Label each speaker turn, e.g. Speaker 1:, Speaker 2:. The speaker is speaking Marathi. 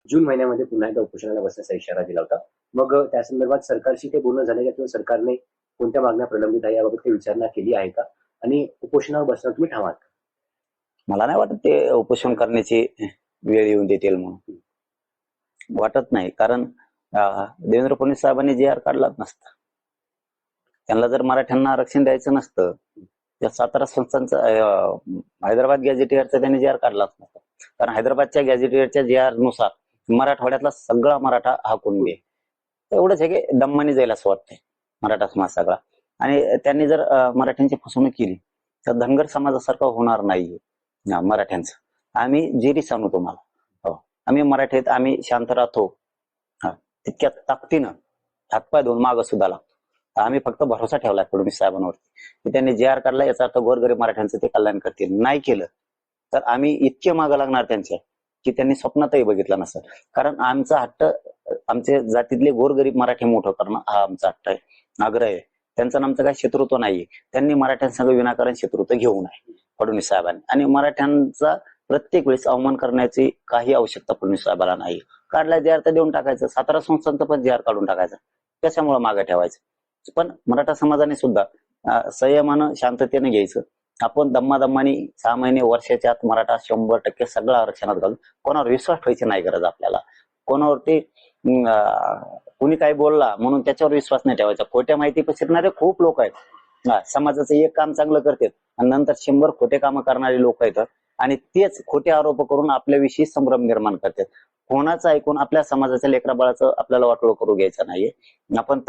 Speaker 1: जून महिन्यामध्ये पुन्हा एकदा उपोषणाला बसण्याचा इशारा दिला होता. मग त्या संदर्भात सरकारशी काही बोलणं झालंय का किंवा सरकारने कोणत्या मागण्या प्रलंबित आहे याबाबत काही विचारणा केली आहे का? आणि उपोषणावर बसण्यावर तुम्ही ठाम आहात का?
Speaker 2: मला नाही वाटत ते उपोषण करण्याची वेळ येऊन देतील म्हणून. वाटत नाही, कारण देवेंद्र फडणवीस साहेबांनी जे आर काढलाच नसता. त्यांना जर मराठ्यांना आरक्षण द्यायचं नसतं, त्या सातारा संस्थांचं हैदराबाद गॅझेटियरचा त्यांनी जे आर काढलाच नसता. कारण हैदराबादच्या गॅझेटियरच्या जे आर नुसार मराठवाड्यातला सगळा मराठा हा कुणबी आहे. एवढंच आहे की दम्मानी जाईल असं वाटतंय मराठा समाज सगळा. आणि त्यांनी जर मराठ्यांची फसवणूक केली तर धनगर समाजासारखं होणार नाहीये मराठ्यांचं. आम्ही जिरीस आणू तुम्हाला. हो, आम्ही मराठीत आम्ही शांत राहतो. तितक्या ताकदीनं हातपाय धुवून मागं सुद्धा लागतो. आम्ही फक्त भरोसा ठेवलाय फडणवीस साहेबांवरती की त्यांनी जे आर काढला याचा अर्थ गोरगरीब मराठ्यांचं ते कल्याण करतील. नाही केलं तर आम्ही इतके मागं लागणार त्यांच्या की त्यांनी स्वप्नातही बघितलं नसेल. कारण आमचा हट्ट आमच्या जातीतले गोरगरीब मराठी मोठं करणं हा आमचा हट्ट आहे, आग्रह आहे. त्यांचं आमचं काही शत्रुत्व नाहीये. त्यांनी मराठ्यांसंग विनाकारण शत्रुत्व घेऊ नये फडणवीस साहेबांनी. आणि मराठ्यांचा प्रत्येक वेळेस अवमान करण्याची काही आवश्यकता फडणवीस साहेबांना नाही. काढला जे आर तर देऊन टाकायचं. सातारा संस्थांचं पण जे आर काढून टाकायचं. त्याच्यामुळे मागे ठेवायचं. पण मराठा समाजाने सुद्धा संयमानं शांततेने घ्यायचं. आपण दम्मादम्मानी 6 महिने वर्षाच्या आत मराठा 100% सगळं आरक्षणात घालून कोणावर विश्वास ठेवायची नाही गरज आपल्याला. कोणावरती कुणी काही बोलला म्हणून त्याच्यावर विश्वास नाही ठेवायचा. खोट्या माहिती पसरणारे खूप लोक आहेत. समाजाचं एक काम चांगलं करतात आणि नंतर 100 खोटे कामं करणारे लोक आहेत आणि तेच खोटे आरोप करून आपल्याविषयी संभ्रम निर्माण करतात. कोणाचं ऐकून आपल्या समाजाच्या लेकराबाळाचं आपल्याला वाटोळं करू घ्यायचं नाहीये. आपण